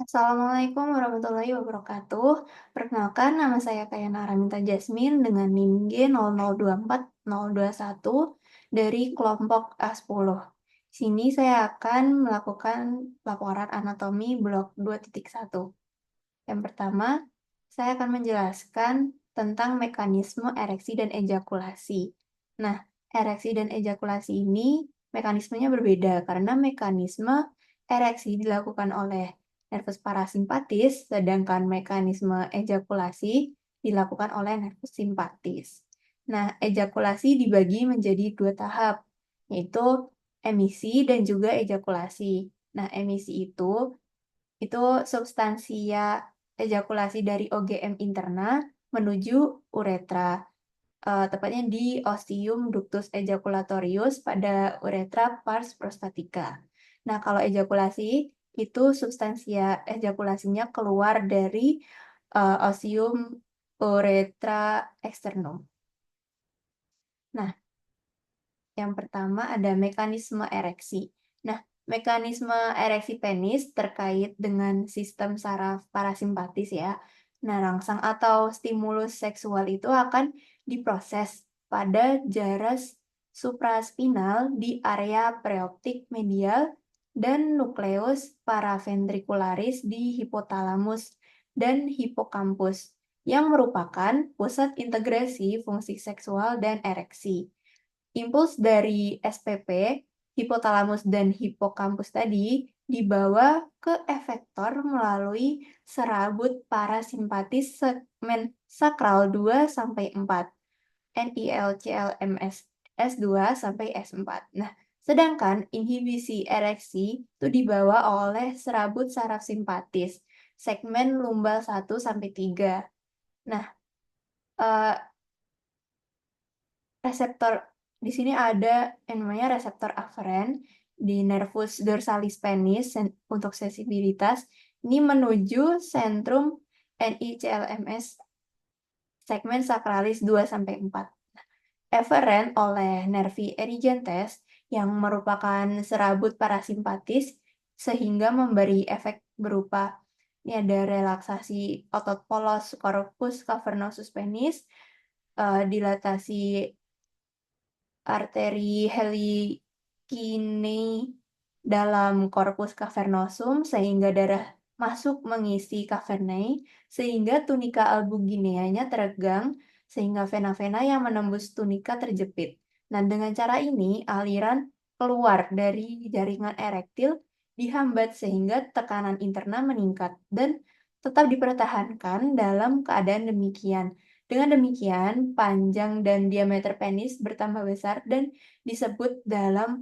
Assalamualaikum warahmatullahi wabarakatuh. Perkenalkan, nama saya Kayana Araminta Jasmine dengan NIM G0024-021 dari kelompok A10. Sini saya akan melakukan laporan anatomi blok 2.1. Yang pertama, saya akan menjelaskan tentang mekanisme ereksi dan ejakulasi. Nah, ereksi dan ejakulasi ini mekanismenya berbeda karena mekanisme ereksi dilakukan oleh nervus parasimpatis, sedangkan mekanisme ejakulasi dilakukan oleh nervus simpatis. Nah, ejakulasi dibagi menjadi dua tahap, yaitu emisi dan juga ejakulasi. Nah, emisi itu substansia ejakulasi dari OGM interna menuju uretra, tepatnya di ostium ductus ejaculatorius pada uretra pars prostatica. Nah, kalau ejakulasi itu substansia ejakulasinya keluar dari ostium uretra externum. Nah, yang pertama ada mekanisme ereksi. Nah, mekanisme ereksi penis terkait dengan sistem saraf parasimpatis ya. Nah, rangsang atau stimulus seksual itu akan diproses pada jaras supraspinal di area preoptik medial dan nukleus paraventricularis di hipotalamus dan hipokampus yang merupakan pusat integrasi fungsi seksual dan ereksi. Impuls dari SPP, hipotalamus dan hipokampus tadi dibawa ke efektor melalui serabut parasimpatis segmen sakral 2 sampai 4, NILCLMS S2 sampai S4. Nah, sedangkan inhibisi ereksi itu dibawa oleh serabut saraf simpatis, segmen lumbal 1 sampai 3. Nah, eh, reseptor di sini ada yang namanya reseptor aferen di nervus dorsalis penis untuk sensibilitas. Ini menuju sentrum NICLMS segmen sakralis 2 sampai 4. Eferen oleh nervi erigentes yang merupakan serabut parasimpatis sehingga memberi efek berupa ini ada relaksasi otot polos corpus cavernosus penis, dilatasi arteri helikinae dalam korpus cavernosum sehingga darah masuk mengisi cavernae sehingga tunika albugineanya teregang sehingga vena-vena yang menembus tunika terjepit. Nah, dengan cara ini aliran keluar dari jaringan erektil dihambat sehingga tekanan interna meningkat dan tetap dipertahankan dalam keadaan demikian. Dengan demikian, panjang dan diameter penis bertambah besar dan disebut dalam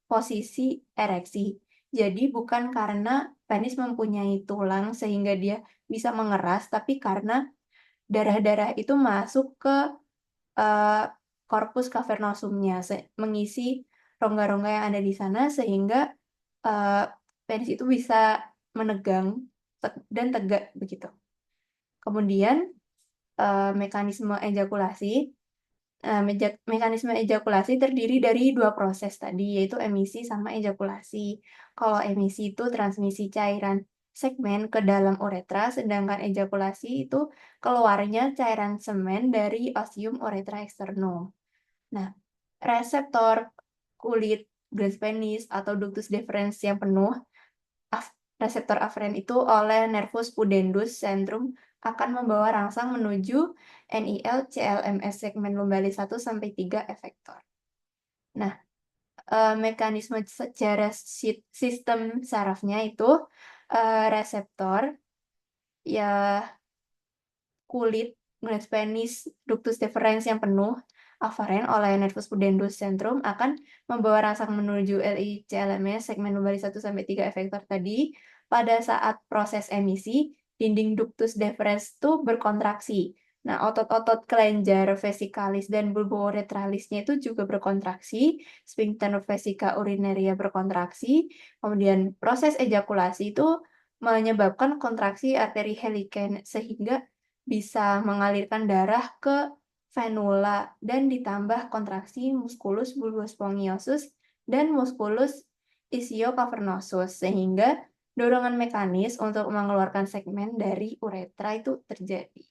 posisi ereksi. Jadi bukan karena penis mempunyai tulang sehingga dia bisa mengeras, tapi karena darah-darah itu masuk ke uh, korpus cavernosumnya, mengisi rongga-rongga yang ada di sana sehingga uh, penis itu bisa menegang dan tegak begitu. Kemudian mekanisme ejakulasi. Mekanisme ejakulasi terdiri dari dua proses tadi, yaitu emisi sama ejakulasi. Kalau emisi itu transmisi cairan segmen ke dalam uretra, sedangkan ejakulasi itu keluarnya cairan semen dari ostium uretra externum. Nah, reseptor kulit glans penis atau ductus deferens yang penuh, reseptor aferen itu oleh nervus pudendus centrum akan membawa rangsang menuju NIL CLMS segmen lumbalis 1 sampai 3 efektor. Nah, mekanisme secara sistem sarafnya itu reseptor ya kulit glans penis ductus deferens yang penuh aferen oleh nervus pudendus centrum akan membawa rangsang menuju LICLMS segmen lumbalis 1 sampai 3 efektor tadi. Pada saat proses emisi, dinding ductus deferens itu berkontraksi. Nah, otot-otot kelenjar vesikalis dan bulbouretralisnya itu juga berkontraksi, sphincter vesica urinaria berkontraksi, kemudian proses ejakulasi itu menyebabkan kontraksi arteri helikane sehingga bisa mengalirkan darah ke venula dan ditambah kontraksi musculus bulbospongiosus dan musculus ischiocavernosus sehingga dorongan mekanis untuk mengeluarkan segmen dari uretra itu terjadi.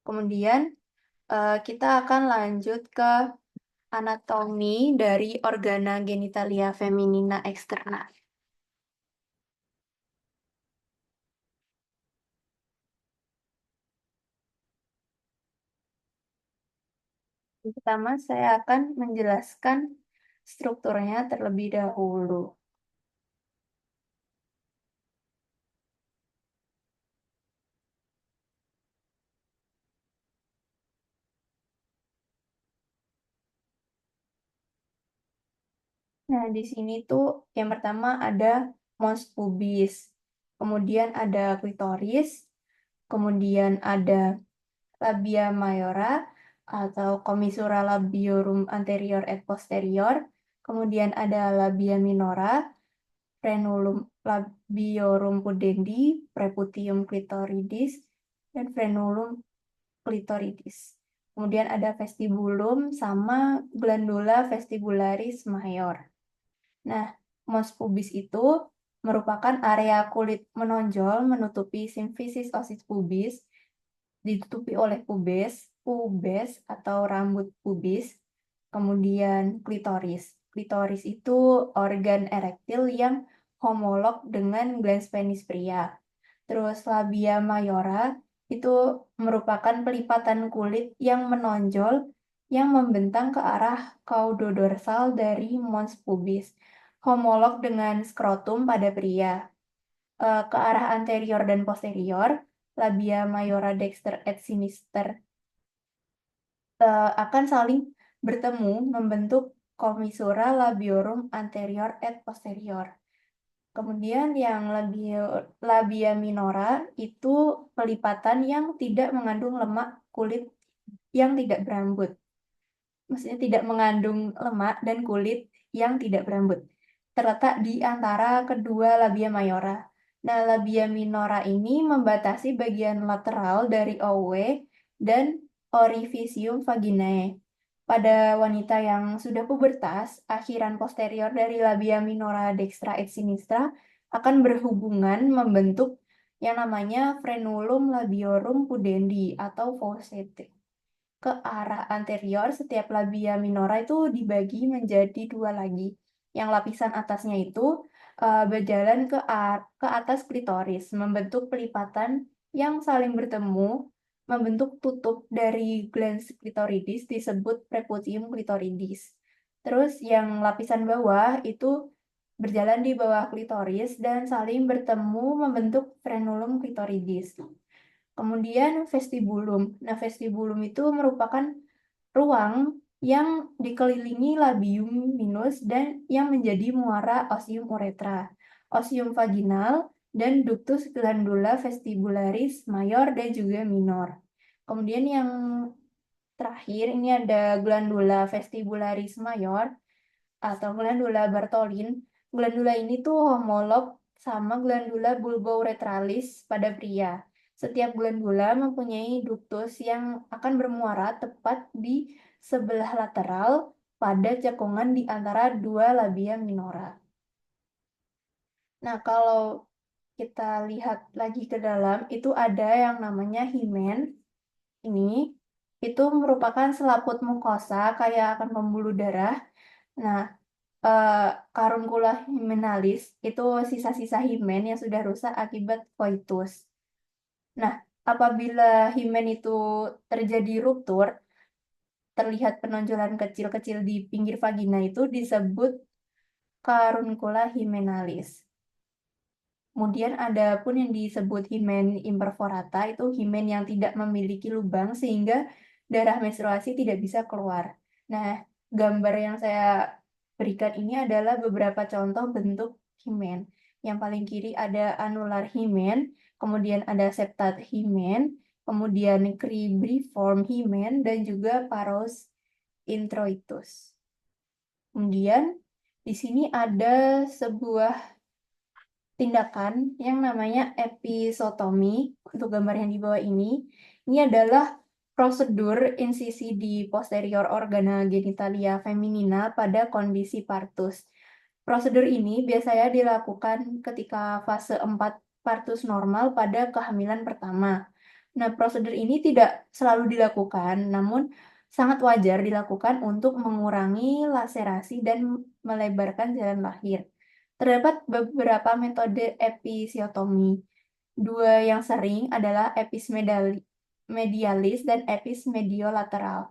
Kemudian kita akan lanjut ke anatomi dari organa genitalia feminina eksterna. Pertama, saya akan menjelaskan strukturnya terlebih dahulu. Nah, di sini tuh yang pertama ada mons pubis, kemudian ada klitoris, kemudian ada labia mayora atau commissura labiorum anterior et posterior, kemudian ada labia minora, frenulum labiorum pudendi, preputium clitoridis, dan frenulum clitoridis. Kemudian ada vestibulum sama glandula vestibularis major. Nah, mons pubis itu merupakan area kulit menonjol menutupi simfisis osis pubis, ditutupi oleh pubes atau rambut pubis, kemudian klitoris. Klitoris itu organ erektil yang homolog dengan glans penis pria. Terus labia mayora itu merupakan pelipatan kulit yang menonjol yang membentang ke arah caudodorsal dari mons pubis, homolog dengan skrotum pada pria. Ke arah anterior dan posterior, labia mayora dexter et sinister akan saling bertemu membentuk commissura labiorum anterior et posterior. Kemudian yang labia minora itu pelipatan yang tidak mengandung lemak kulit yang tidak berambut. Maksudnya tidak mengandung lemak dan kulit yang tidak berambut. Terletak di antara kedua labia mayora. Nah, labia minora ini membatasi bagian lateral dari owe dan orificium vaginae. Pada wanita yang sudah pubertas, akhiran posterior dari labia minora dextra et sinistra akan berhubungan membentuk yang namanya frenulum labiorum pudendi atau fossette. Ke arah anterior, setiap labia minora itu dibagi menjadi dua lagi. Yang lapisan atasnya itu berjalan ke atas klitoris, membentuk pelipatan yang saling bertemu, membentuk tutup dari glans klitoridis disebut preputium klitoridis. Terus yang lapisan bawah itu berjalan di bawah klitoris dan saling bertemu membentuk frenulum klitoridis. Kemudian vestibulum. Nah, vestibulum itu merupakan ruang yang dikelilingi labium minus dan yang menjadi muara osium uretra, osium vaginal, dan ductus glandula vestibularis mayor dan juga minor. Kemudian yang terakhir ini ada glandula vestibularis mayor atau glandula Bartholin. Glandula ini tuh homolog sama glandula bulbouretralis pada pria. Setiap glandula mempunyai ductus yang akan bermuara tepat di sebelah lateral pada cekungan di antara dua labia minora. Nah, kalau kita lihat lagi ke dalam, itu ada yang namanya himen. Ini itu merupakan selaput mukosa kayak akan pembuluh darah. Nah, eh, Caruncula hymenalis itu sisa-sisa himen yang sudah rusak akibat koitus. Nah, apabila himen itu terjadi ruptur, terlihat penonjolan kecil-kecil di pinggir vagina itu disebut Caruncula hymenalis. Kemudian ada pun yang disebut himen imperforata, itu himen yang tidak memiliki lubang sehingga darah menstruasi tidak bisa keluar. Nah, gambar yang saya berikan ini adalah beberapa contoh bentuk himen. Yang paling kiri ada anular himen, kemudian ada septate himen, kemudian cribriform himen, dan juga paros introitus. Kemudian di sini ada sebuah tindakan yang namanya episotomi untuk gambar yang di bawah ini. Ini adalah prosedur insisi di posterior organa genitalia feminina pada kondisi partus. Prosedur ini biasanya dilakukan ketika fase 4 partus normal pada kehamilan pertama. Nah, prosedur ini tidak selalu dilakukan, namun sangat wajar dilakukan untuk mengurangi laserasi dan melebarkan jalan lahir. Terdapat beberapa metode episiotomi. Dua yang sering adalah medialis dan mediolateral.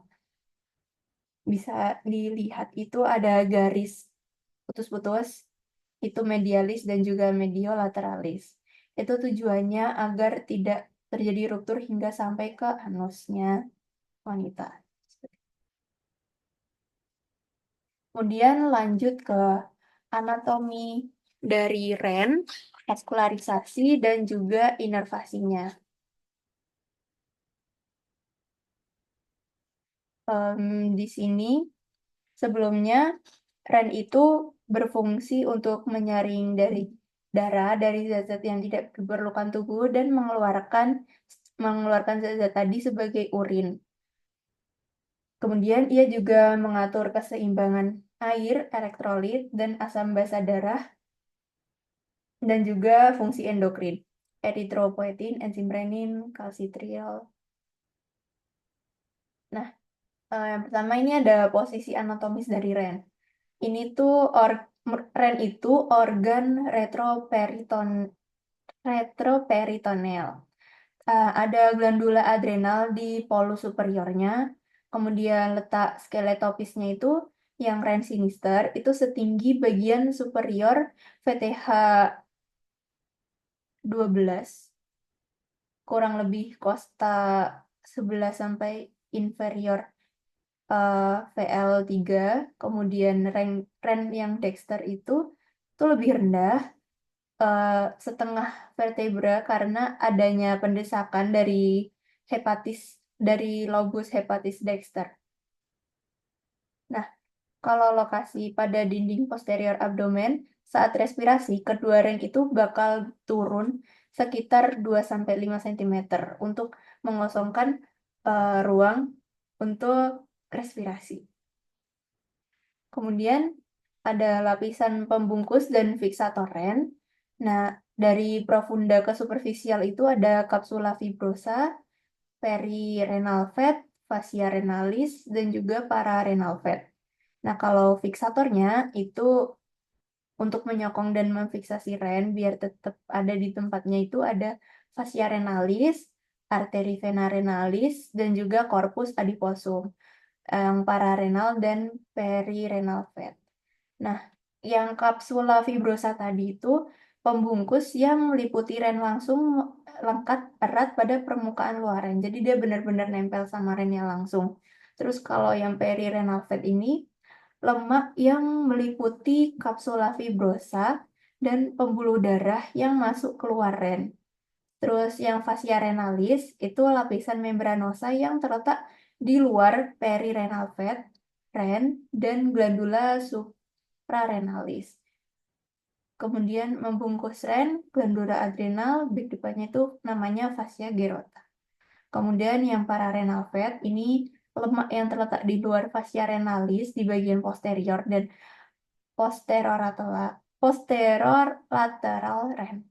Bisa dilihat itu ada garis putus-putus, itu medialis dan juga mediolateralis. Itu tujuannya agar tidak terjadi ruptur hingga sampai ke anusnya wanita. Kemudian lanjut ke anatomi dari REN, vaskularisasi, dan juga inervasinya. Di sini sebelumnya REN itu berfungsi untuk menyaring dari darah dari zat-zat yang tidak diperlukan tubuh dan mengeluarkan zat-zat tadi sebagai urin. Kemudian ia juga mengatur keseimbangan air, elektrolit, dan asam basa darah, dan juga fungsi endokrin, eritropoietin, enzim renin, kalsitriol. Nah, yang pertama ini ada posisi anatomis dari REN. Ini tuh REN itu organ retroperitoneal. Ada glandula adrenal di polus superiornya, kemudian letak skeletopisnya itu yang REN sinister itu setinggi bagian superior VTH 12, kurang lebih kosta 11 sampai inferior VL3, kemudian REN yang dexter itu lebih rendah, setengah vertebra karena adanya pendesakan dari lobus hepatis dexter. Nah, kalau lokasi pada dinding posterior abdomen, saat respirasi, kedua REN itu bakal turun sekitar 2-5 cm untuk mengosongkan ruang untuk respirasi. Kemudian ada lapisan pembungkus dan fiksator REN. Nah, dari profunda ke superficial itu ada kapsula fibrosa, perirenal fat, fascia renalis, dan juga pararenal fat. Nah, kalau fiksatornya itu untuk menyokong dan memfiksasi REN biar tetap ada di tempatnya itu ada fascia renalis, arteri vena renalis, dan juga corpus adiposum, yang pararenal dan perirenal fat. Nah, yang kapsula fibrosa tadi itu pembungkus yang meliputi REN langsung lengkap erat pada permukaan luar REN. Jadi dia benar-benar nempel sama REN-nya langsung. Terus kalau yang perirenal fat ini lemak yang meliputi kapsula fibrosa dan pembuluh darah yang masuk keluar REN. Terus yang fascia renalis itu lapisan membranosa yang terletak di luar perirenal fat, REN, dan glandula suprarenalis. Kemudian membungkus REN, glandula adrenal, bagian depannya itu namanya fascia gerota. Kemudian yang pararenal fat ini lemak yang terletak di luar fascia renalis di bagian posterior dan posteror lateral REN.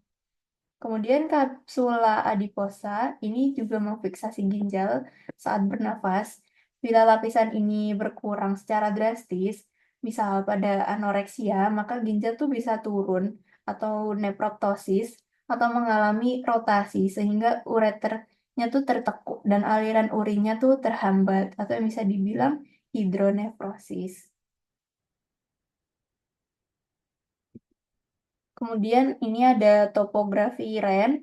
Kemudian kapsula adiposa ini juga memfiksasi ginjal saat bernafas. Bila lapisan ini berkurang secara drastis, misal pada anoreksia, maka ginjal tuh bisa turun atau neproptosis atau mengalami rotasi sehingga ureternya tuh tertekuk dan aliran urinnya tuh terhambat atau yang bisa dibilang hidronefrosis. Kemudian ini ada topografi REN.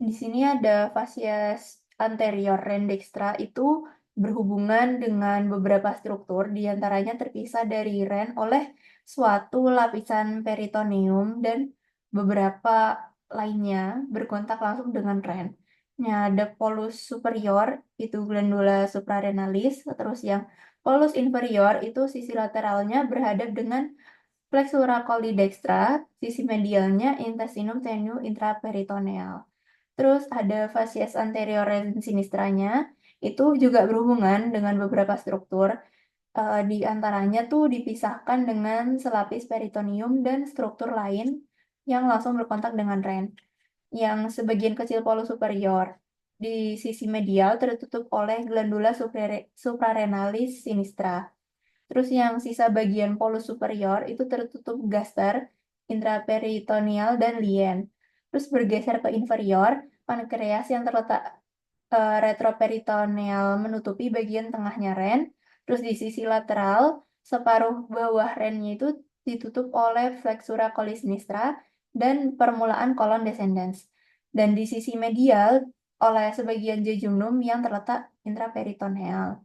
Di sini ada fasies anterior REN dextra itu berhubungan dengan beberapa struktur, diantaranya terpisah dari REN oleh suatu lapisan peritoneum dan beberapa lainnya berkontak langsung dengan REN. Nah, ada polus superior, itu glandula suprarenalis, terus yang polus inferior itu sisi lateralnya berhadap dengan flexura coli dextra, sisi medialnya intestinum tenue intraperitoneal. Terus ada fasies anterior sinistranya, itu juga berhubungan dengan beberapa struktur. Di antaranya tuh dipisahkan dengan selapis peritoneum dan struktur lain yang langsung berkontak dengan ren. Yang sebagian kecil polus superior di sisi medial tertutup oleh glandula suprarenalis sinistra. Terus yang sisa bagian polus superior itu tertutup gaster, intraperitoneal, dan lien. Terus bergeser ke inferior, pankreas yang terletak retroperitoneal menutupi bagian tengahnya ren. Terus di sisi lateral, separuh bawah rennya itu ditutup oleh flexura coli sinistra dan permulaan kolon descendens. Dan di sisi medial oleh sebagian jejunum yang terletak intraperitoneal.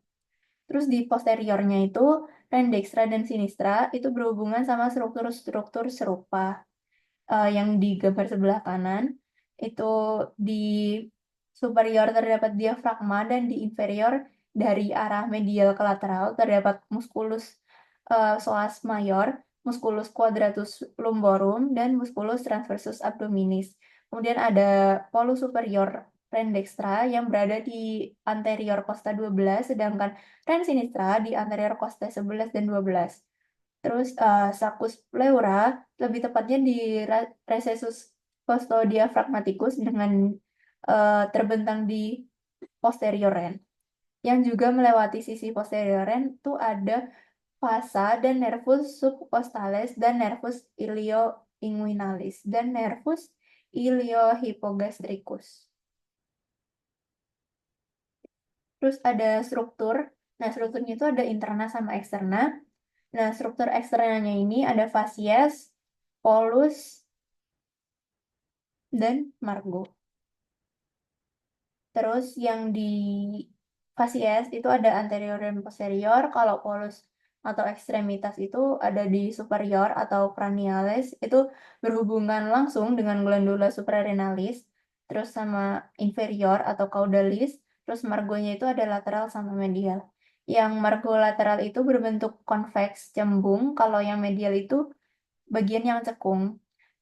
Terus di posteriornya itu ren dextra dan sinistra itu berhubungan sama struktur-struktur serupa yang di gambar sebelah kanan. Itu di superior terdapat diafragma dan di inferior dari arah medial ke lateral terdapat musculus psoas major, musculus quadratus lumborum, dan musculus transversus abdominis. Kemudian ada polus superior ren dextra yang berada di anterior costa 12, sedangkan ren sinistra di anterior costa 11 dan 12. Terus Sacus pleura lebih tepatnya di recessus costodiaphragmaticus dengan terbentang di posterior ren. Yang juga melewati sisi posterior ren itu ada fossa dan nervus subcostales dan nervus ilioinguinalis dan nervus iliohypogastricus. Terus ada struktur. Nah, strukturnya itu ada interna sama eksterna. Nah, struktur eksternalnya ini ada fasies, polus, dan margo. Terus yang di fasies itu ada anterior dan posterior. Kalau polus atau ekstremitas itu ada di superior atau cranialis. Itu berhubungan langsung dengan glandula suprarenalis. Terus sama inferior atau caudalis. Terus margonya itu ada lateral sama medial. Yang margo lateral itu berbentuk konveks cembung. Kalau yang medial itu bagian yang cekung.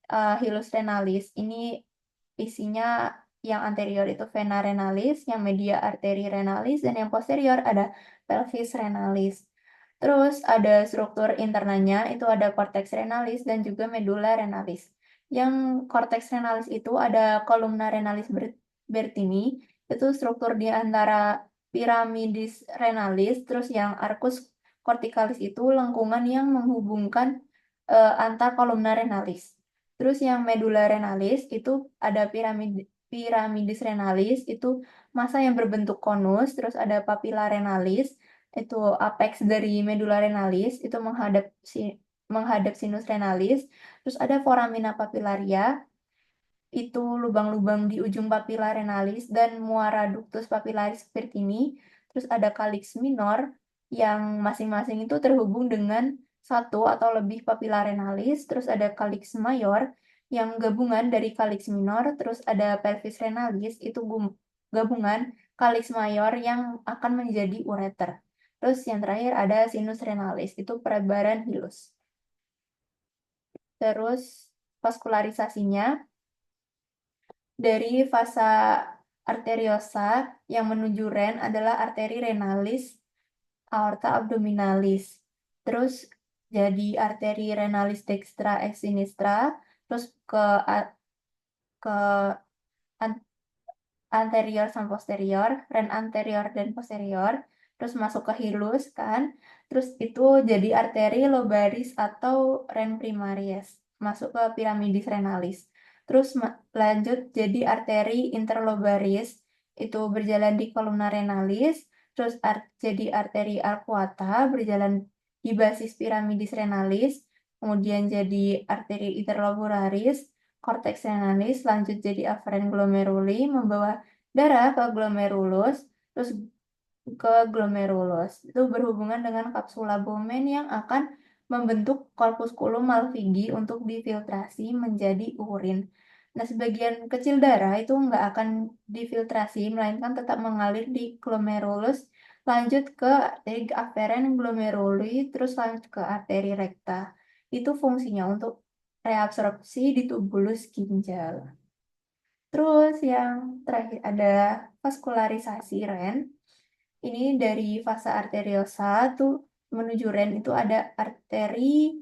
Hilus renalis ini isinya yang anterior itu vena renalis, yang media arteri renalis, dan yang posterior ada pelvis renalis. Terus ada struktur internanya itu ada cortex renalis dan juga medulla renalis. Yang cortex renalis itu ada columna renalis bertini, itu struktur di antara piramidis renalis, terus yang arcus corticalis itu lengkungan yang menghubungkan antar kolumna renalis. Terus yang medulla renalis itu ada piramidis renalis itu massa yang berbentuk konus, terus ada papilla renalis itu apex dari medulla renalis itu menghadap sinus renalis, terus ada foramina papillaria itu lubang-lubang di ujung papilla renalis dan muara ductus papillaris virtini. Terus ada calyx minor yang masing-masing itu terhubung dengan satu atau lebih papilla renalis. Terus ada calyx mayor yang gabungan dari calyx minor. Terus ada pelvis renalis itu gabungan calyx mayor yang akan menjadi ureter. Terus yang terakhir ada sinus renalis itu perebaran hilus. Terus vaskularisasinya dari fasa arteriosa yang menuju ren adalah arteri renalis aorta abdominalis. Terus jadi arteri renalis dextra ex sinistra, terus ke anterior sama posterior, ren anterior dan posterior, terus masuk ke hilus kan, terus itu jadi arteri lobaris atau ren primaris, masuk ke piramidis renalis. Terus lanjut jadi arteri interlobaris, itu berjalan di kolumna renalis, terus jadi arteri arcuata berjalan di basis piramidis renalis, kemudian jadi arteri interlobularis, cortex renalis, lanjut jadi afferent glomeruli, membawa darah ke glomerulus, terus ke glomerulus. Itu berhubungan dengan kapsula Bowman yang akan membentuk corpusculum malvigi untuk difiltrasi menjadi urin. Nah, sebagian kecil darah itu nggak akan difiltrasi, melainkan tetap mengalir di glomerulus, lanjut ke arteri afferent glomeruli, terus lanjut ke arteri rekta. Itu fungsinya untuk reabsorpsi di tubulus ginjal. Terus yang terakhir ada vaskularisasi ren. Ini dari fasa arteriosa tuh menuju ren itu ada arteri,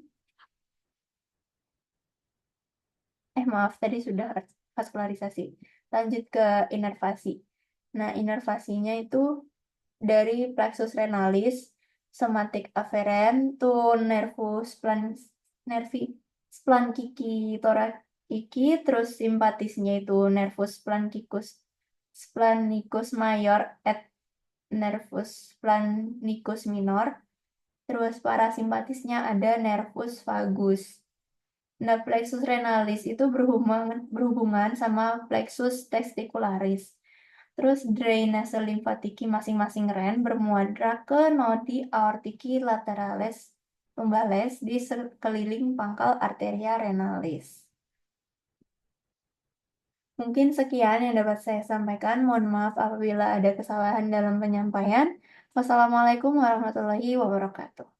maaf tadi sudah vaskularisasi. Lanjut ke inervasi. Nah, inervasinya itu dari plexus renalis, somatic afferent, tuh nervi splanchnici thoracici, terus simpatisnya itu nervus splanchnicus major et nervus splanchnicus minor, terus parasimpatisnya ada nervus vagus. Nah, plexus renalis itu berhubungan sama plexus testicularis. Terus drainase limfatiki masing-masing ren bermuara ke nodi aortiki lateralis lumbales di sekeliling pangkal arteria renalis. Mungkin sekian yang dapat saya sampaikan. Mohon maaf apabila ada kesalahan dalam penyampaian. Wassalamualaikum warahmatullahi wabarakatuh.